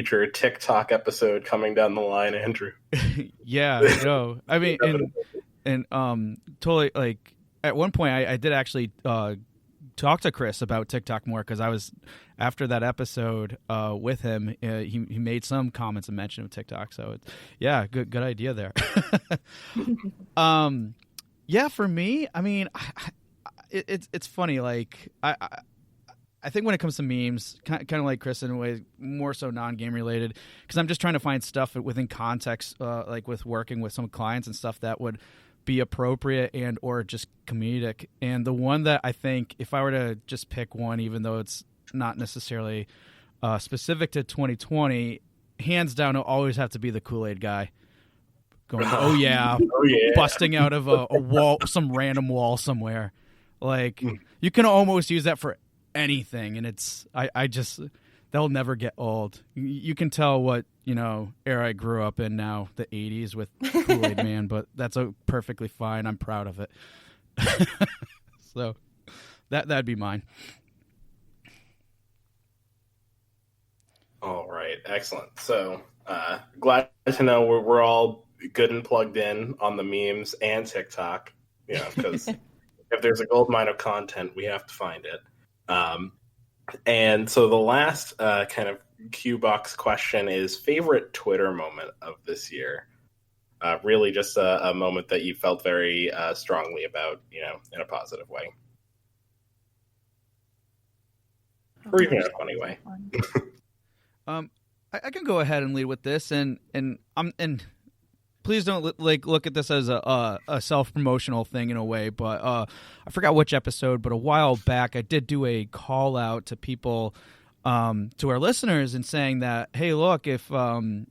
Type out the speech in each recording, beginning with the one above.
future TikTok episode coming down the line, Andrew. Yeah, no, I mean, and totally, like, at one point I did actually talk to Chris about TikTok more, because I was, after that episode with him, he made some comments and mention of TikTok. So yeah, good idea there. Yeah, for me, I mean, it's funny. Like I think when it comes to memes, kind of like Chris in a way, more so non-game related, because I'm just trying to find stuff within context, like with working with some clients and stuff that would be appropriate and or just comedic. And the one that I think, if I were to just pick one, even though it's not necessarily specific to 2020, hands down, it'll always have to be the Kool-Aid guy going, oh yeah, busting out of a wall, some random wall somewhere. Like, you can almost use that for anything, and it's I just, they'll never get old. You can tell what, era I grew up in now, the 80s with Kool-Aid Man, but that's perfectly fine. I'm proud of it. So that'd be mine. All right, excellent. So glad to know we're all good and plugged in on the memes and TikTok, because if there's a gold mine of content, we have to find it. And so the last kind of Q box question is favorite Twitter moment of this year. Really just a moment that you felt very strongly about, in a positive way. Or even in a funny way. I can go ahead and lead with this, and please don't look at this as a self-promotional thing in a way, but I forgot which episode, but a while back I did do a call out to people, to our listeners, and saying that, hey, look, if I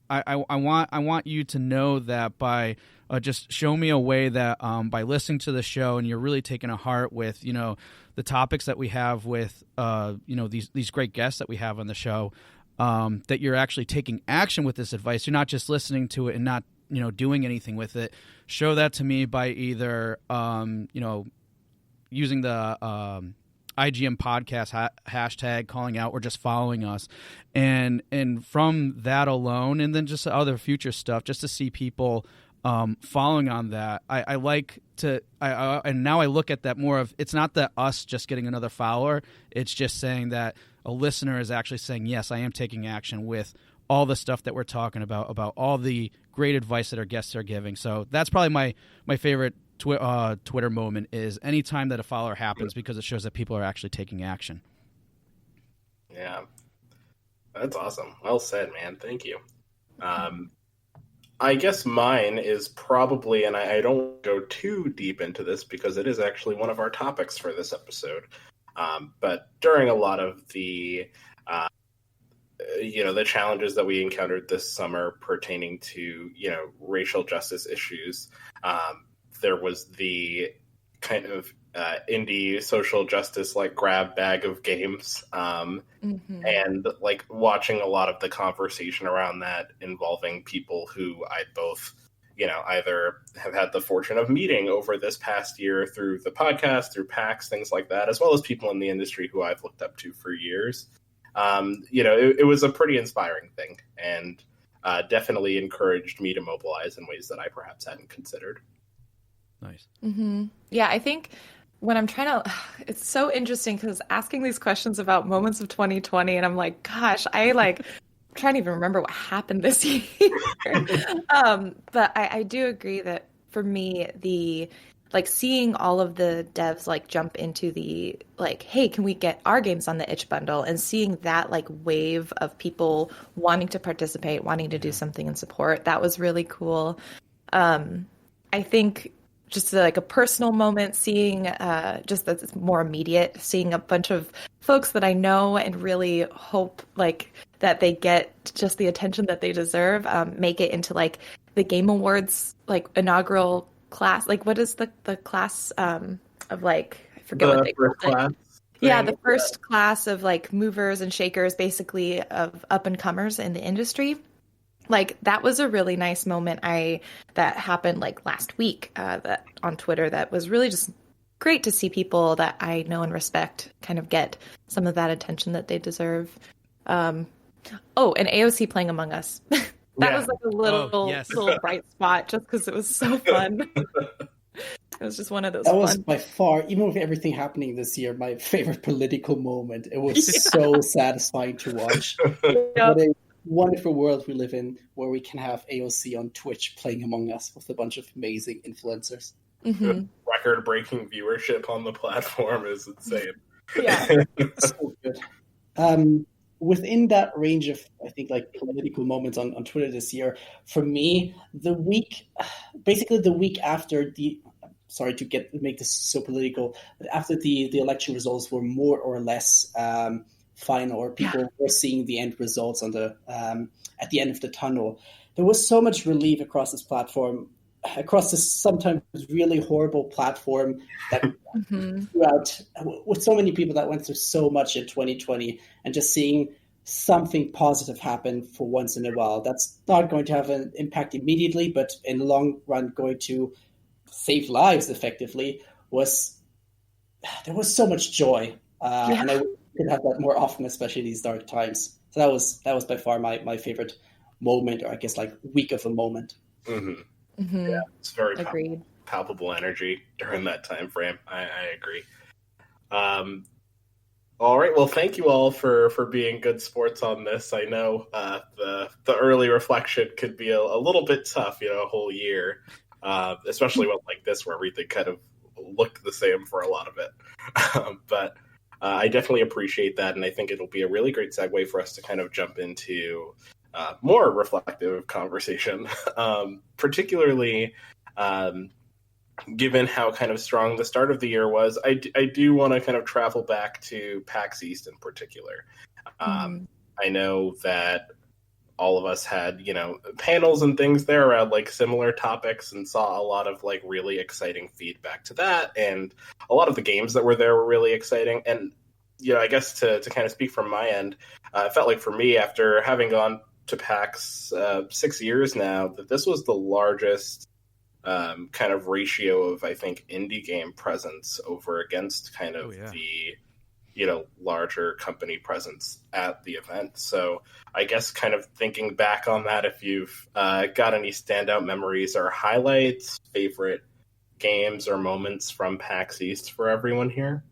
want you to know that by just show me a way that by listening to the show, and you're really taking a heart with the topics that we have with these great guests that we have on the show. That you're actually taking action with this advice. You're not just listening to it and not, doing anything with it. Show that to me by either, using the IGM podcast hashtag, calling out, or just following us. And from that alone, and then just other future stuff, just to see people following on that. I like to, and now I look at that more of, it's not that us just getting another follower. It's just saying that a listener is actually saying, yes, I am taking action with all the stuff that we're talking about all the great advice that our guests are giving. So that's probably my favorite Twitter moment, is anytime that a follower happens, because it shows that people are actually taking action. Yeah, that's awesome. Well said, man. Thank you. I guess mine is probably, and I don't go too deep into this because it is actually one of our topics for this episode. But during a lot of the, the challenges that we encountered this summer pertaining to, racial justice issues, there was the kind of indie social justice like grab bag of games, and like watching a lot of the conversation around that involving people who I both either have had the fortune of meeting over this past year through the podcast, through PAX, things like that, as well as people in the industry who I've looked up to for years. It was a pretty inspiring thing, and definitely encouraged me to mobilize in ways that I perhaps hadn't considered. Nice. Mm-hmm. Yeah, I think when I'm trying to, it's so interesting because asking these questions about moments of 2020, and I'm like, gosh, trying to even remember what happened this year. But I do agree that for me, the seeing all of the devs jump into the hey, can we get our games on the itch bundle, and seeing that wave of people wanting to participate, wanting to do something in support, that was really cool. I think just a personal moment, seeing just that's more immediate, seeing a bunch of folks that I know and really hope that they get just the attention that they deserve, make it into the Game Awards inaugural class. What is the class of I forget what they call it. Yeah, the first class of movers and shakers, basically, of up and comers in the industry. That was a really nice moment that happened last week that on Twitter, that was really just great to see people that I know and respect kind of get some of that attention that they deserve. Oh, and AOC playing Among Us. That was like a little bright spot just because it was so fun. It was just one of those. That was by far, even with everything happening this year, my favorite political moment. It was so satisfying to watch. What a wonderful world we live in, where we can have AOC on Twitch playing Among Us with a bunch of amazing influencers. Mm-hmm. Record-breaking viewership on the platform is insane. Yeah, so good. Within that range of, I think, like political moments on Twitter this year, for me, the week after the, sorry to make this so political, but after the election results were more or less final, or people were seeing the end results on the at the end of the tunnel, there was so much relief across this platform, across this sometimes really horrible platform that throughout, with so many people that went through so much in 2020, and just seeing something positive happen for once in a while. That's not going to have an impact immediately, but in the long run going to save lives effectively. There was so much joy, and I could have that more often, especially these dark times. So that was by far my favorite moment, or I guess like week of a moment. Mm-hmm. Mm-hmm. Yeah, it's very agreed. Palpable energy during that time frame. I agree. All right. Well, thank you all for being good sports on this. I know the early reflection could be a little bit tough, a whole year, especially one like this where everything kind of looked the same for a lot of it. But I definitely appreciate that, and I think it'll be a really great segue for us to kind of jump into more reflective conversation, particularly given how kind of strong the start of the year was. I do want to kind of travel back to PAX East in particular. I know that all of us had, panels and things there around like similar topics, and saw a lot of like really exciting feedback to that. And a lot of the games that were there were really exciting. And, I guess to kind of speak from my end, it felt like for me, after having gone to PAX 6 years now, that this was the largest kind of ratio of, I think, indie game presence over against kind of the larger company presence at the event. So I guess kind of thinking back on that, if you've got any standout memories or highlights, favorite games or moments from PAX East for everyone here.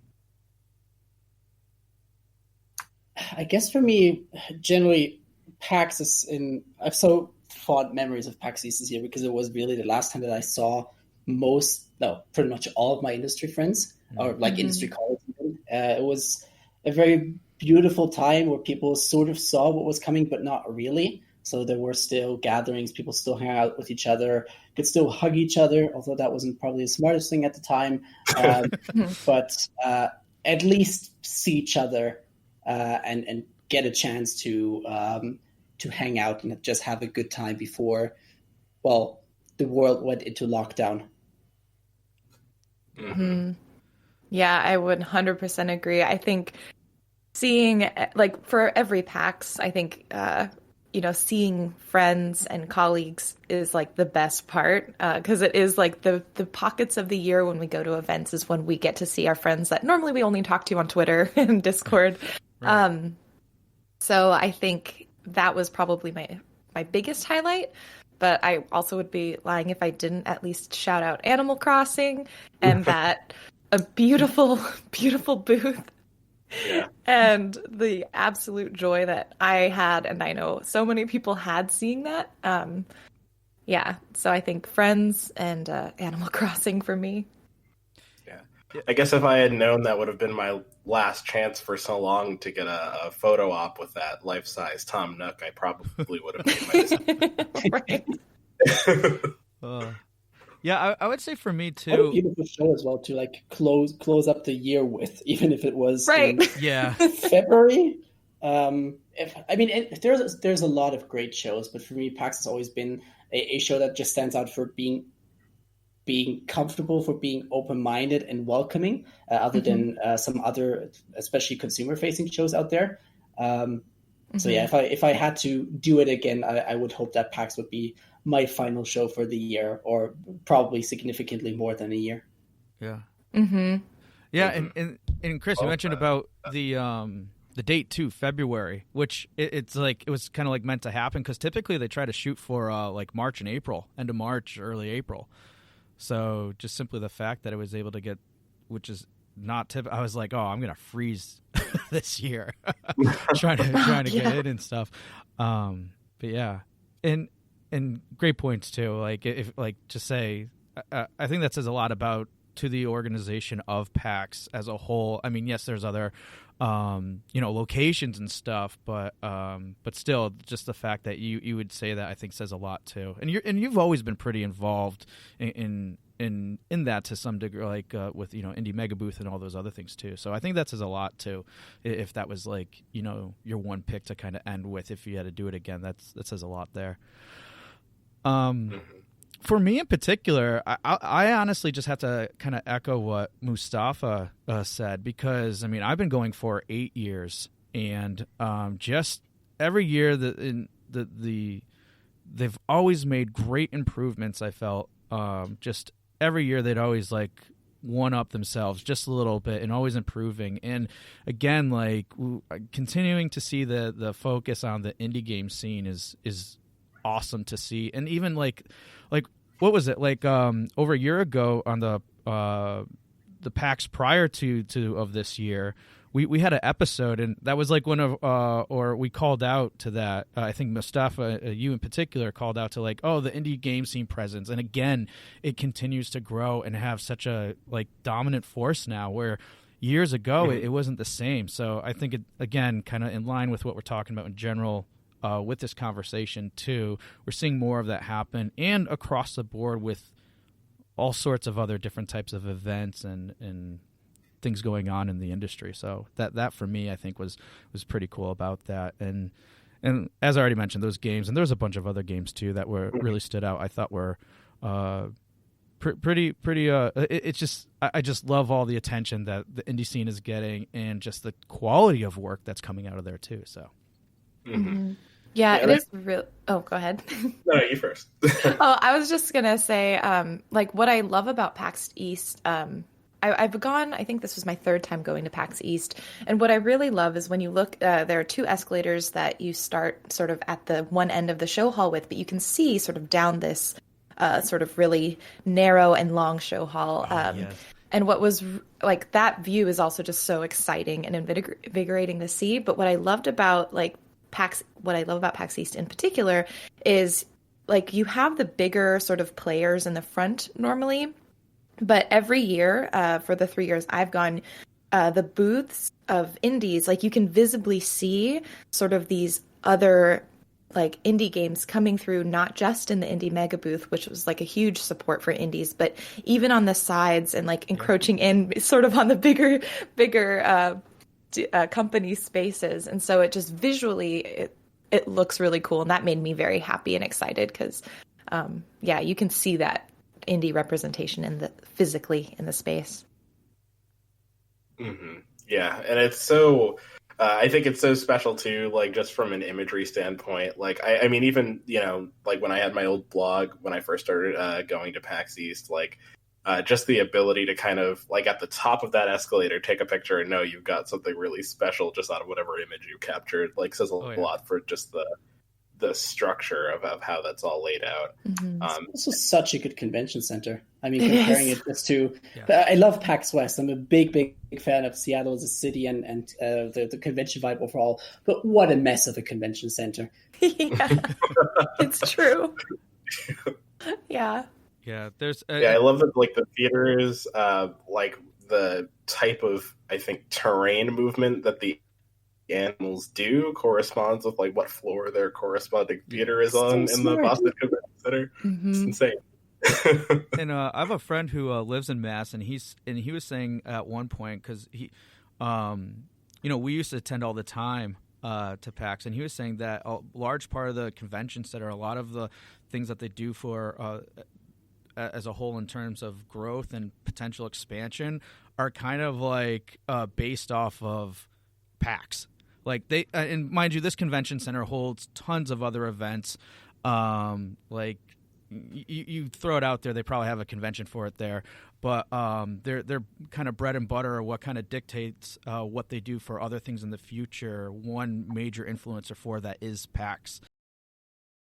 I guess for me, generally, PAX is in. I've so fond memories of PAX East this year because it was really the last time that I saw pretty much all of my industry friends, or like industry colleagues. It was a very beautiful time where people sort of saw what was coming, but not really. So there were still gatherings, people still hang out with each other, could still hug each other, although that wasn't probably the smartest thing at the time. But at least see each other and get a chance to hang out and just have a good time before, the world went into lockdown. Mm-hmm. Yeah, I would 100% agree. I think seeing, like, for every PAX, I think, seeing friends and colleagues is, like, the best part, because it is, like, the pockets of the year when we go to events is when we get to see our friends that normally we only talk to on Twitter and Discord. Right. So I think that was probably my biggest highlight. But I also would be lying if I didn't at least shout out Animal Crossing and that a beautiful, beautiful booth. Yeah. And the absolute joy that I had, and I know so many people had seeing that. So I think Friends and Animal Crossing for me. Yeah. I guess if I had known that would have been my last chance for so long to get a photo op with that life-size Tom Nook, I probably would have made my decision. Right. Yeah, I would say for me too. What a beautiful show as well to like close up the year with, even if it was in February. There's a lot of great shows, but for me, PAX has always been a show that just stands out for being comfortable, for being open-minded and welcoming, other than some other, especially consumer-facing shows out there. So yeah, if I had to do it again, I would hope that PAX would be my final show for the year, or probably significantly more than a year. Yeah. Mm-hmm. Yeah, and Chris, you mentioned about the date too, February, which it's like it was kind of like meant to happen because typically they try to shoot for like March and April, end of March, early April. So just simply the fact that it was able to get, which is not typical. I was like, oh, I'm gonna freeze this year, trying to get it and stuff. But yeah, and great points too. Like if like to say, I think that says a lot about to the organization of PAX as a whole. I mean, yes, there's other locations and stuff, but still, just the fact that you would say that I think says a lot too. And you've always been pretty involved in that to some degree, like with Indie Mega Booth and all those other things too. So I think that says a lot too. If that was like your one pick to kind of end with, if you had to do it again, that says a lot there. For me in particular, I honestly just have to kind of echo what Mustapha said, because I mean I've been going for 8 years, and just every year they've always made great improvements. I felt just every year they'd always like one up themselves just a little bit and always improving. And again, like continuing to see the focus on the indie game scene is awesome to see. And even like what was it like over a year ago on the PAX prior to of this year, we had an episode, and that was like one of or we called out to that. I think Mustapha, you in particular, called out to like, oh, the indie game scene presence. And again, it continues to grow and have such a like dominant force now, where years ago it wasn't the same. So I think it, again, kind of in line with what we're talking about in general with this conversation too. We're seeing more of that happen, and across the board with all sorts of other different types of events and things going on in the industry. So that for me, I think was pretty cool about that. And as I already mentioned, those games, and there was a bunch of other games too that were really stood out. I thought were pretty. It's just I just love all the attention that the indie scene is getting, and just the quality of work that's coming out of there too. So. Mm-hmm. Yeah, it is real. Oh, go ahead. No, you first. I was just gonna say, like what I love about PAX East. I've gone. I think this was my third time going to PAX East, and what I really love is when you look. There are two escalators that you start sort of at the one end of the show hall with, but you can see sort of down this sort of really narrow and long show hall. Yes. And what was like that view is also just so exciting and invigorating to see. But what I loved about PAX East in particular is like you have the bigger sort of players in the front normally, but every year for the 3 years I've gone, the booths of indies, like you can visibly see sort of these other like indie games coming through, not just in the Indie Mega Booth, which was like a huge support for indies, but even on the sides and like encroaching in sort of on the bigger company spaces. And so it just visually it looks really cool, and that made me very happy and excited because you can see that indie representation physically in the space. Mm-hmm. Yeah, and it's so I think it's so special too, like just from an imagery standpoint. Like I mean, even like when I had my old blog when I first started going to PAX East, like just the ability to kind of like at the top of that escalator take a picture and know you've got something really special just out of whatever image you captured, like says a lot for just the structure of how that's all laid out. Mm-hmm. This was such a good convention center. I mean, comparing it just to, I love PAX West. I'm a big fan of Seattle as a city and the convention vibe overall. But what a mess of a convention center. Yeah, it's true. Yeah. Yeah, there's. I love that. Like the theater is like the type of I think terrain movement that the animals do corresponds with like what floor their corresponding theater is on in the Boston Convention Center. Mm-hmm. It's insane. And I have a friend who lives in Mass, and he was saying at one point because he, we used to attend all the time to PAX, and he was saying that a large part of the convention center, a lot of the things that they do for as a whole in terms of growth and potential expansion are kind of like based off of PAX. Like they, and mind you, this convention center holds tons of other events, like you throw it out there, they probably have a convention for it there, but their kind of bread and butter, or what kind of dictates what they do for other things in the future. One major influencer for that is PAX.